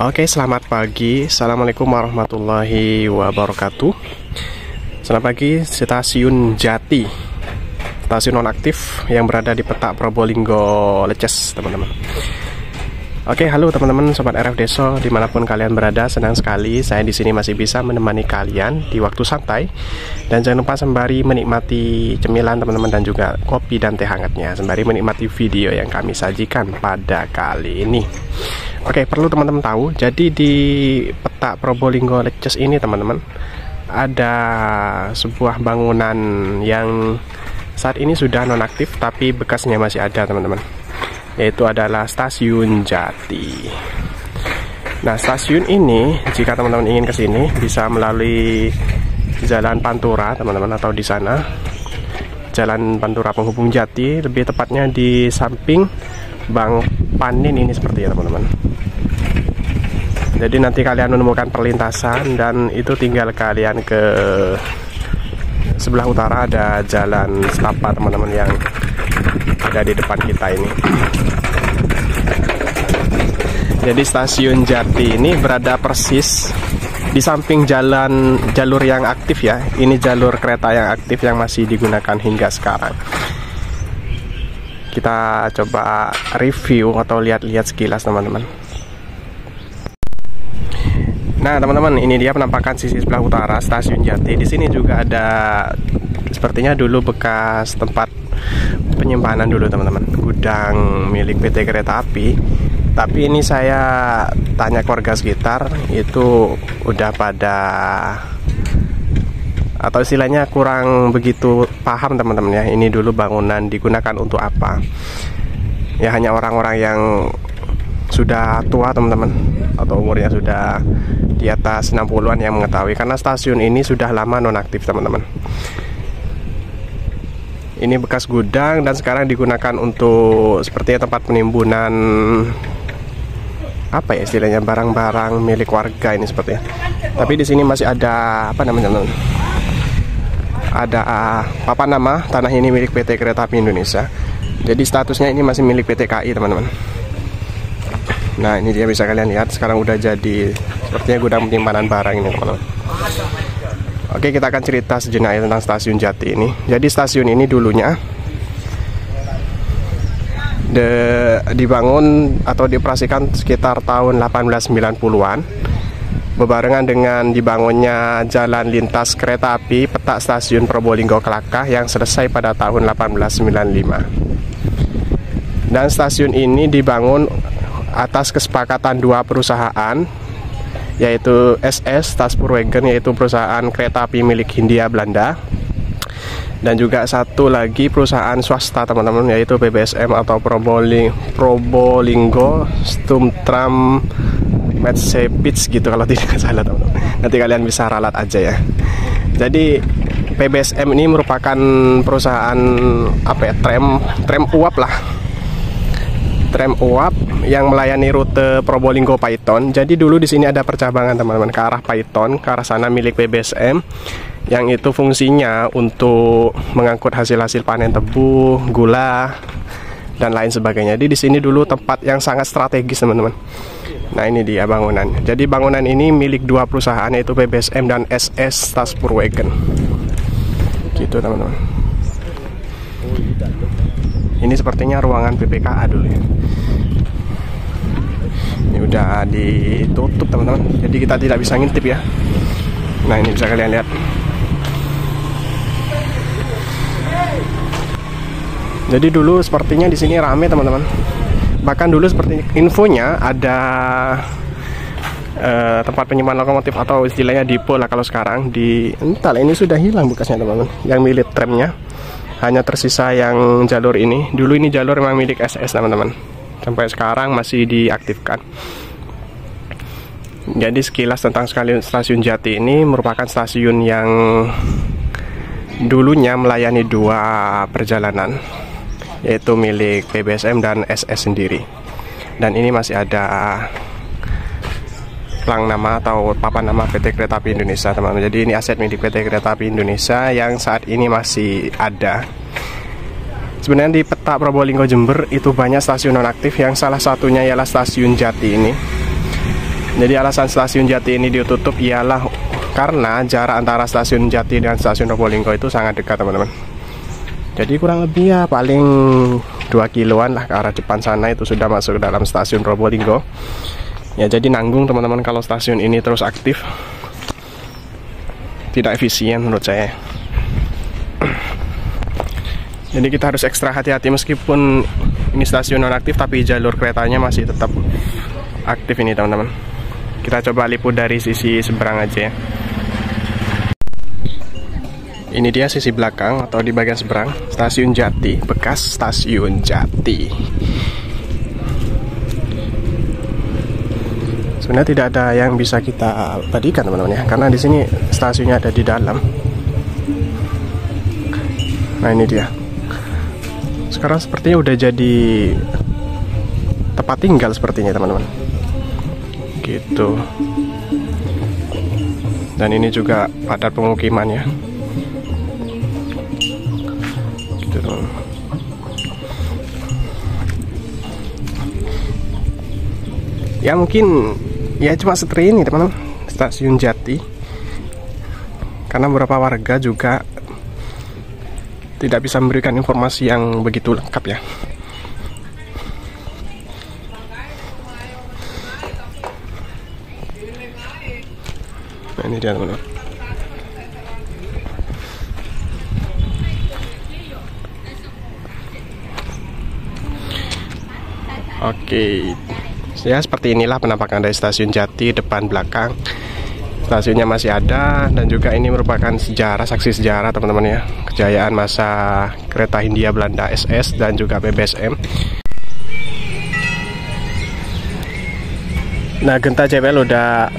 Oke, selamat pagi. Assalamualaikum warahmatullahi wabarakatuh. Selamat pagi, stasiun Jati, stasiun nonaktif yang berada di petak Probolinggo Leces, teman-teman. Oke, halo teman-teman, sobat RF Deso, dimanapun kalian berada. Senang sekali saya di sini masih bisa menemani kalian di waktu santai. Dan jangan lupa sembari menikmati cemilan teman-teman dan juga kopi dan teh hangatnya, sembari menikmati video yang kami sajikan pada kali ini. Oke, perlu teman-teman tahu, jadi di petak Probolinggo Leces ini teman-teman, ada sebuah bangunan yang saat ini sudah nonaktif tapi bekasnya masih ada teman-teman, yaitu adalah stasiun Jati. Nah, stasiun ini jika teman-teman ingin ke sini bisa melalui Jalan Pantura teman-teman, atau di sana Jalan Pantura penghubung Jati, lebih tepatnya di samping Bank Panin ini seperti ya teman-teman. Jadi nanti kalian menemukan perlintasan dan itu tinggal kalian ke sebelah utara, ada jalan setapak teman-teman yang ada di depan kita ini. Jadi stasiun Jati ini berada persis di samping jalur yang aktif ya. Ini jalur kereta yang aktif yang masih digunakan hingga sekarang. Kita coba review atau lihat-lihat sekilas teman-teman. Nah teman-teman, ini dia penampakan sisi sebelah utara stasiun Jati. Di sini juga ada sepertinya dulu bekas tempat penyimpanan dulu teman-teman, gudang milik PT Kereta Api. Tapi ini saya tanya ke warga sekitar, itu udah pada, atau istilahnya kurang begitu paham teman-teman ya, ini dulu bangunan digunakan untuk apa. Ya hanya orang-orang yang sudah tua teman-teman, atau umurnya sudah di atas 60-an yang mengetahui, karena stasiun ini sudah lama nonaktif teman-teman. Ini bekas gudang dan sekarang digunakan untuk sepertinya tempat penimbunan apa ya istilahnya, barang-barang milik warga ini sepertinya. Tapi di sini masih ada apa namanya teman-teman? Ada papan nama tanah ini milik PT Kereta Api Indonesia. Jadi statusnya ini masih milik PT KAI teman-teman. Nah ini dia, bisa kalian lihat sekarang udah jadi sepertinya gudang penyimpanan barang ini teman-teman. Oke, kita akan cerita sejenak tentang stasiun Jati ini. Jadi stasiun ini dulunya dibangun atau dioperasikan sekitar tahun 1890-an, bebarengan dengan dibangunnya jalan lintas kereta api petak stasiun Probolinggo Kelakah yang selesai pada tahun 1895. Dan stasiun ini dibangun atas kesepakatan dua perusahaan, yaitu SS Spoorwegen, yaitu perusahaan kereta api milik Hindia Belanda, dan juga satu lagi perusahaan swasta teman-teman, yaitu PBSM atau Probolinggo Stumtram Maatschappij gitu kalau tidak salah teman-teman. Nanti kalian bisa ralat aja ya. Jadi PBSM ini merupakan perusahaan apa ya, tram uap lah, tram uap yang melayani rute Probolinggo Paiton. Jadi dulu di sini ada percabangan teman-teman ke arah Paiton, ke arah sana milik PBSM, yang itu fungsinya untuk mengangkut hasil-hasil panen tebu, gula, dan lain sebagainya. Jadi di sini dulu tempat yang sangat strategis teman-teman. Nah ini dia bangunan. Jadi bangunan ini milik dua perusahaan, yaitu PBSM dan SS Spoorwegen. Gitu teman-teman. Ini sepertinya ruangan PPKA dulu ya. Ini udah ditutup teman-teman, jadi kita tidak bisa ngintip ya. Nah ini bisa kalian lihat. Jadi dulu sepertinya di sini rame teman-teman. Bahkan dulu seperti infonya ada tempat penyimpanan lokomotif atau istilahnya depo lah kalau sekarang. Entah ini sudah hilang bekasnya teman-teman, yang milik tramnya. Hanya tersisa yang jalur ini. Dulu ini jalur memang milik SS teman-teman, sampai sekarang masih diaktifkan. Jadi sekilas tentang stasiun Jati ini merupakan stasiun yang dulunya melayani dua perjalanan, yaitu milik PBSM dan SS sendiri. Dan ini masih ada plang nama atau papan nama PT Kereta Api Indonesia teman-teman. Jadi ini aset milik PT Kereta Api Indonesia yang saat ini masih ada. Sebenarnya di peta Probolinggo Jember itu banyak stasiun nonaktif, yang salah satunya ialah stasiun Jati ini. Jadi alasan stasiun Jati ini ditutup ialah karena jarak antara stasiun Jati dan stasiun Probolinggo itu sangat dekat teman-teman. Jadi kurang lebih ya paling 2 kiloan lah ke arah depan sana itu sudah masuk ke dalam stasiun Probolinggo. Ya jadi nanggung teman-teman kalau stasiun ini terus aktif. Tidak efisien menurut saya. Jadi kita harus ekstra hati-hati meskipun ini stasiun nonaktif, tapi jalur keretanya masih tetap aktif ini teman-teman. Kita coba liput dari sisi seberang aja ya. Ini dia sisi belakang atau di bagian seberang stasiun Jati, bekas stasiun Jati. Sebenarnya tidak ada yang bisa kita abadikan teman-teman ya, karena di sini stasiunnya ada di dalam. Nah ini dia. Sekarang sepertinya udah jadi tempat tinggal sepertinya teman-teman. Gitu. Dan ini juga padat pemukiman ya. Gitu teman. Ya mungkin ya cuma seperti ini teman-teman, stasiun Jati. Karena beberapa warga juga tidak bisa memberikan informasi yang begitu lengkap ya. Nah ini dia teman-teman. Oke, ya seperti inilah penampakan dari stasiun Jati depan belakang. Stasiunnya masih ada dan juga ini merupakan sejarah, saksi sejarah teman-teman ya, kejayaan masa kereta Hindia Belanda SS dan juga PBSM. Nah genta JPL udah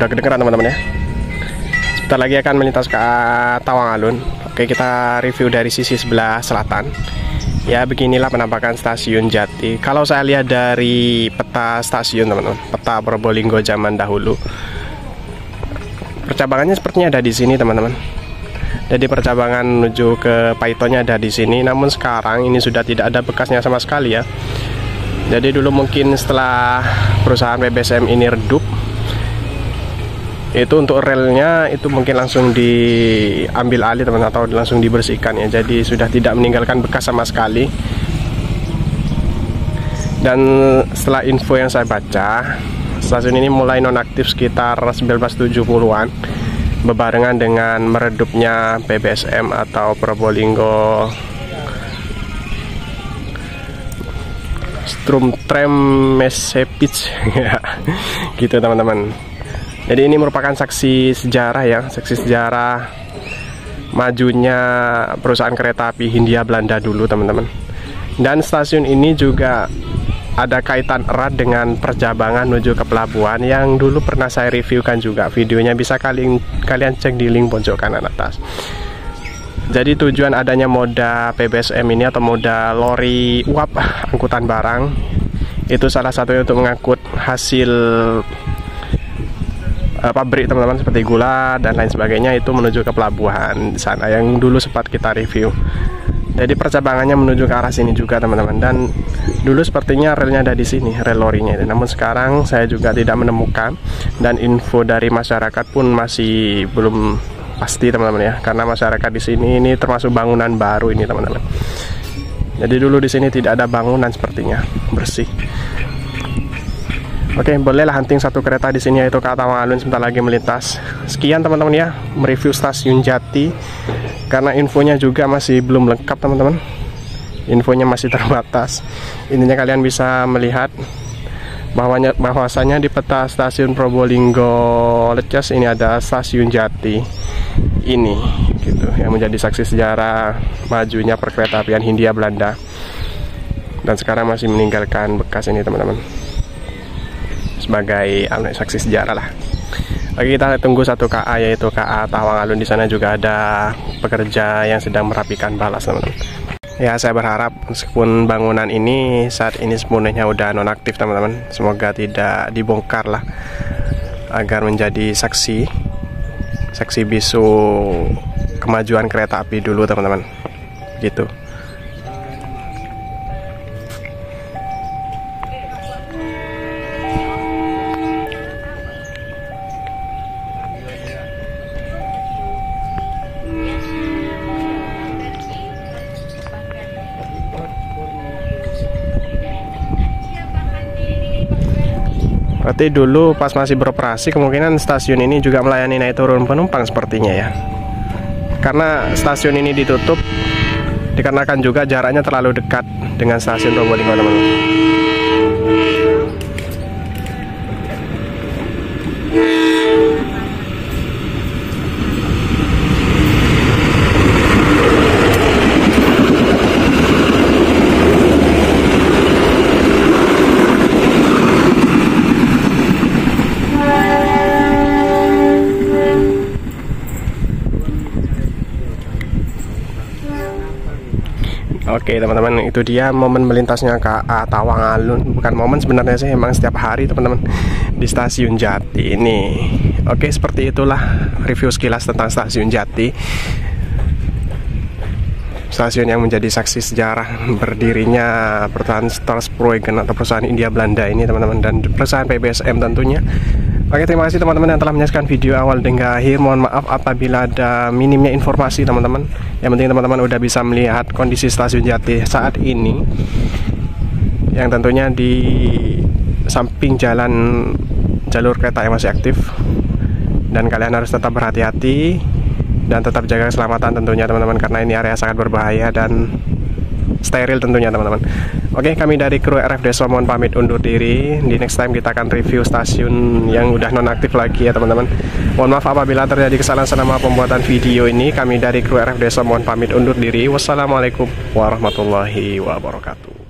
kedengeran teman-teman ya. Sebentar lagi akan melintas ke Tawang Alun. Oke, kita review dari sisi sebelah selatan. Ya beginilah penampakan stasiun Jati. Kalau saya lihat dari peta stasiun teman-teman, peta Probolinggo zaman dahulu, percabangannya sepertinya ada di sini teman-teman. Jadi percabangan menuju ke Paitonnya ada di sini. Namun sekarang ini sudah tidak ada bekasnya sama sekali ya. Jadi dulu mungkin setelah perusahaan PBSM ini redup, itu untuk relnya itu mungkin langsung diambil alih teman-teman, atau langsung dibersihkan ya. Jadi sudah tidak meninggalkan bekas sama sekali. Dan setelah info yang saya baca, stasiun ini mulai nonaktif sekitar 1970-an, bebarengan dengan meredupnya PBSM atau Probolinggo Stromtram-Mesepich ya, gitu teman-teman. Jadi ini merupakan saksi sejarah ya, saksi sejarah majunya perusahaan kereta api Hindia Belanda dulu teman-teman. Dan stasiun ini juga ada kaitan erat dengan percabangan menuju ke pelabuhan yang dulu pernah saya reviewkan juga videonya, bisa kalian cek di link pojok kanan atas. Jadi tujuan adanya moda PBSM ini atau moda lori uap angkutan barang itu salah satunya untuk mengangkut hasil pabrik teman-teman, seperti gula dan lain sebagainya, itu menuju ke pelabuhan di sana yang dulu sempat kita review. Jadi percabangannya menuju ke arah sini juga teman-teman, dan dulu sepertinya relnya ada di sini, rel lorinya. Namun sekarang saya juga tidak menemukan, dan info dari masyarakat pun masih belum pasti teman-teman ya, karena masyarakat di sini ini termasuk bangunan baru ini teman-teman. Jadi dulu di sini tidak ada bangunan sepertinya, bersih. Oke, bolehlah hunting satu kereta di sini yaitu ke Tawang Alun, sebentar lagi melintas. Sekian teman-teman ya, mereview stasiun Jati. Karena infonya juga masih belum lengkap teman-teman, infonya masih terbatas. Intinya kalian bisa melihat bahwasanya di peta stasiun Probolinggo Lecas ini ada stasiun Jati ini, gitu, yang menjadi saksi sejarah majunya perkeretaapian Hindia Belanda, dan sekarang masih meninggalkan bekas ini teman-teman, sebagai saksi sejarah lah. Oke, kita tunggu satu KA yaitu KA Tawang Alun. Di sana juga ada pekerja yang sedang merapikan balas teman-teman. Ya, saya berharap meskipun bangunan ini saat ini sepenuhnya udah nonaktif teman-teman, semoga tidak dibongkar lah, agar menjadi saksi bisu kemajuan kereta api dulu teman-teman, gitu. Berarti dulu pas masih beroperasi kemungkinan stasiun ini juga melayani naik turun penumpang sepertinya ya. Karena stasiun ini ditutup dikarenakan juga jaraknya terlalu dekat dengan stasiun Probolinggo, teman-teman. Oke teman-teman, itu dia momen melintasnya KA Tawang Alun. Bukan momen sebenarnya sih, emang setiap hari teman-teman di Stasiun Jati ini. Oke, seperti itulah review sekilas tentang Stasiun Jati, stasiun yang menjadi saksi sejarah berdirinya perusahaan Stadsproegen atau perusahaan India Belanda ini teman-teman, dan perusahaan PBSM tentunya. Oke, terima kasih teman-teman yang telah menyaksikan video awal hingga akhir. Mohon maaf apabila ada minimnya informasi teman-teman. Yang penting teman-teman udah bisa melihat kondisi Stasiun Jati saat ini, yang tentunya di samping jalan jalur kereta yang masih aktif. Dan kalian harus tetap berhati-hati dan tetap jaga keselamatan tentunya teman-teman, karena ini area sangat berbahaya dan steril tentunya teman-teman. Oke, kami dari kru RF Deso mohon pamit undur diri. Di next time kita akan review stasiun yang udah nonaktif lagi ya teman-teman. Mohon maaf apabila terjadi kesalahan selama pembuatan video ini. Kami dari kru RF Deso mohon pamit undur diri. Wassalamualaikum warahmatullahi wabarakatuh.